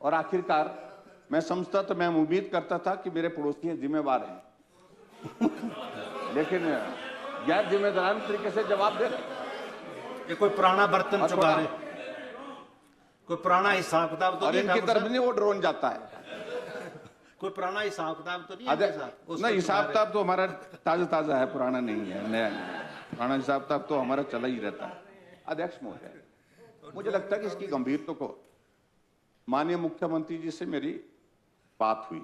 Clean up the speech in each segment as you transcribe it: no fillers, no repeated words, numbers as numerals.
और आखिरकार मैं समझता तो मैं उम्मीद करता था कि मेरे पड़ोसी जिम्मेवार हैं लेकिन गैर जिम्मेदाराना तरीके से जवाब दे रहे। ये कोई पुराना बर्तन चुका रहे, कोई पुराना हिसाब किताब तो और नहीं? इनकी तरफ नहीं वो ड्रोन जाता है। कोई पुराना हिसाब किताब तो नहीं है? नहीं, हिसाब किताब तो हमारा ताजा है, पुराना नहीं है, नया नहीं है। पुराना हिसाब किताब तो हमारा चला ही रहता है। अध्यक्ष महोदय, मुझे लगता है कि इसकी गंभीरता को माननीय मुख्यमंत्री जी से मेरी बात हुई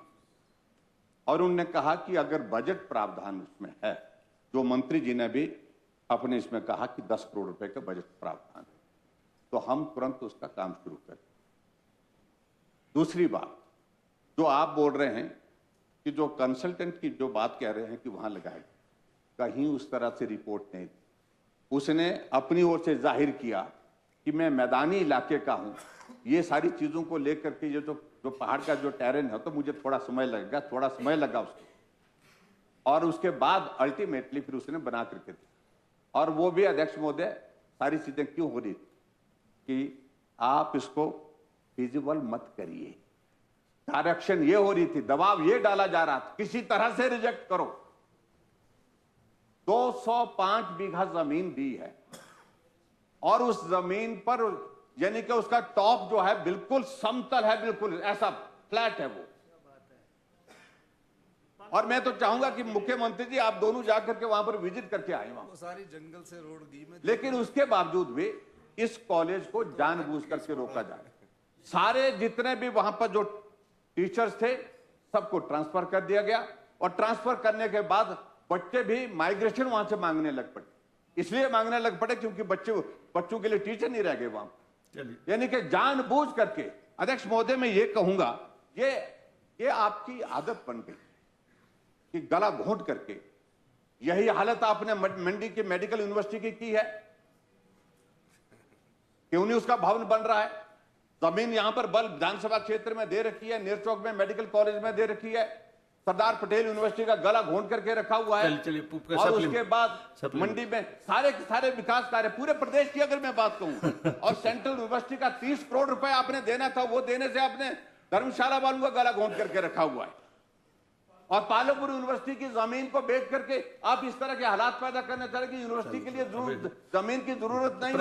और उन्होंने कहा कि अगर बजट प्रावधान उसमें है, जो मंत्री जी ने भी अपने इसमें कहा कि 10 करोड़ रुपए का बजट प्रावधान है, तो हम तुरंत उसका काम शुरू करें। दूसरी बात, जो आप बोल रहे हैं कि जो कंसल्टेंट की जो बात कह रहे हैं कि वहां लगाए, कहीं उस तरह से रिपोर्ट नहीं थी। उसने अपनी ओर से जाहिर किया कि मैं मैदानी इलाके का हूं, ये सारी चीजों को लेकर के ये जो पहाड़ का जो टेरेन है तो मुझे थोड़ा समय लगा उसको, और उसके बाद अल्टीमेटली फिर उसने बना करके दी। और वो भी अध्यक्ष महोदय सारी चीजें क्यों हो रही थी कि आप इसको फिजिबल मत करिए, डायरेक्शन ये हो रही थी, दबाव ये डाला जा रहा था किसी तरह से रिजेक्ट करो। 205 बीघा जमीन दी है और उस जमीन पर यानी कि उसका टॉप जो है बिल्कुल समतल है, बिल्कुल ऐसा फ्लैट है वो। और मैं तो चाहूंगा कि मुख्यमंत्री जी आप दोनों जाकर के वहां पर विजिट करके आए, वहां सारी जंगल से रोड दी में, लेकिन उसके बावजूद भी इस कॉलेज को जानबूझ करके रोका जाए। सारे जितने भी वहां पर जो टीचर्स थे सबको ट्रांसफर कर दिया गया और ट्रांसफर करने के बाद बच्चे भी माइग्रेशन वहां से मांगने लग पड़े। इसलिए मांगने लग पड़े क्योंकि बच्चों के लिए टीचर नहीं रह गए वहां। यानी कि जानबूझ करके, अध्यक्ष महोदय मैं ये कहूंगा, ये आपकी आदत बन गई कि गला घोंट करके, यही हालत आपने मंडी की मेडिकल यूनिवर्सिटी की है। क्यों नहीं उसका भवन बन रहा है? जमीन यहां पर बल विधानसभा क्षेत्र में दे रखी है, नेरचौक में मेडिकल कॉलेज में दे रखी है, सरदार पटेल यूनिवर्सिटी का गला घोंट करके रखा हुआ है। और उसके बाद मंडी में सारे विकास कार्य पूरे प्रदेश की अगर मैं बात कहूं और सेंट्रल यूनिवर्सिटी का 30 करोड़ रुपए आपने देना था, वो देने से आपने धर्मशाला वालों का गला घोंट करके रखा हुआ है। और पालमपुर यूनिवर्सिटी की जमीन को बेच करके आप इस तरह के हालात पैदा करना चाह रहे कि यूनिवर्सिटी के लिए जमीन की जरूरत नहीं,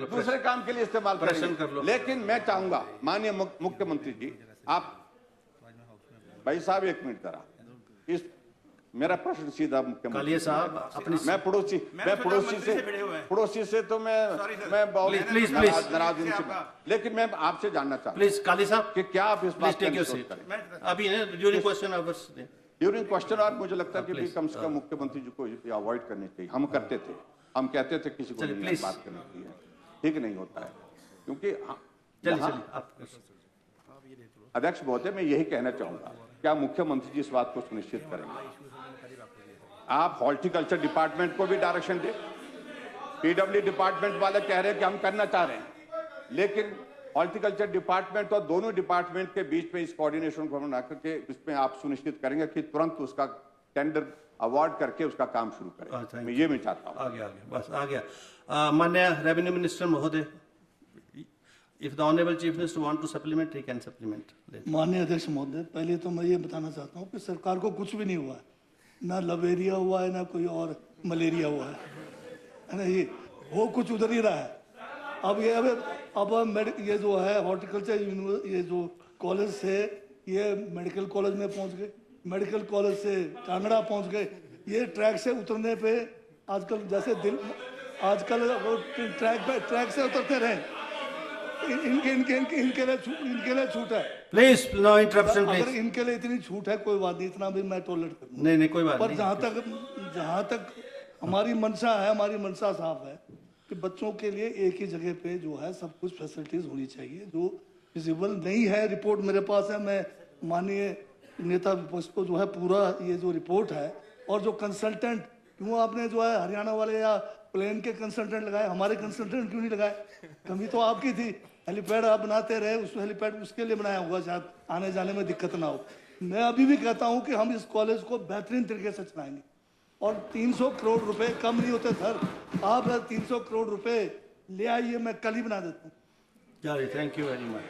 दूसरे काम के लिए इस्तेमाल करेंगे। लेकिन मैं चाहूंगा माननीय मुख्यमंत्री जी, आप भाई साहब एक मिनट जरा, इस मेरा प्रश्न सीधा मुख्यमंत्री साहब अपनी, मैं पड़ोसी से तो मैं बहुत नाराज हूं, लेकिन मैं आपसे जानना चाहता हूं प्लीज काली साहब कि क्या आप इस बात करें अभी during question hours during question. और मुझे लगता है कि कम से कम मुख्यमंत्री जी को अवॉइड करनी चाहिए। हम करते थे, हम कहते थे किसी को नहीं बात करनी चाहिए, ठीक नहीं होता है। क्योंकि अध्यक्ष महोदय मैं यही कहना चाहूंगा, क्या मुख्यमंत्री जी इस बात को सुनिश्चित करेंगे? आप हॉर्टिकल्चर डिपार्टमेंट को भी डायरेक्शन दे। पीडब्ल्यू डिपार्टमेंट वाले कह रहे हैं कि हम करना चाह रहे हैं, लेकिन हॉर्टिकल्चर डिपार्टमेंट और दोनों डिपार्टमेंट के बीच में इस कोऑर्डिनेशन को बना करके इसमें आप सुनिश्चित करेंगे कि तुरंत उसका टेंडर अवार्ड करके उसका काम शुरू करें। मैं ये चाहता हूँ। आ गया माननीय रेवेन्यू मिनिस्टर महोदय, if the honourable chief minister want to supplement he can supplement. माननीय अध्यक्ष महोदय, पहले तो मैं ये बताना चाहता हूँ कि सरकार को कुछ भी नहीं हुआ है, ना लवेरिया हुआ है, ना कोई और मलेरिया हुआ है ना, ये वो कुछ उधर ही रहा है। अब ये जो है हॉर्टिकल्चर ये जो कॉलेज से ये मेडिकल कॉलेज में पहुंच गए, मेडिकल कॉलेज से कांगड़ा पहुंच गए। ये ट्रैक से उतरने पे आजकल जैसे आजकल वो ट्रैक से उतरते रहे, इनके लिए छूट है। Please no interruption please. अगर इनके लिए इतनी छूट है कोई बात नहीं, इतना भी मैं टॉलरेट करूंगा। नहीं कोई बात नहीं। पर जहां तक हमारी मंशा है, हमारी मंशा साफ है कि बच्चों के लिए एक ही जगह पे जो है सब कुछ फैसिलिटीज होनी चाहिए, जो विजिबल नहीं है। रिपोर्ट मेरे पास है, मैं माननीय नेता विपक्ष को जो है पूरा ये जो रिपोर्ट है, और जो कंसल्टेंट क्यों आपने जो है हरियाणा वाले या प्लेन के कंसल्टेंट लगाए, हमारे कंसल्टेंट क्यों नहीं लगाए? कमी तो आपकी थी। हेलीपैड आप बनाते रहे, उस हेलीपैड उसके लिए बनाया होगा, शायद आने जाने में दिक्कत ना हो। मैं अभी भी कहता हूं कि हम इस कॉलेज को बेहतरीन तरीके से चलाएंगे, और 300 करोड़ रुपए कम नहीं होते सर। आप 300 करोड़ रुपए ले आइए, मैं कल ही बना देता हूँ। Thank you very much.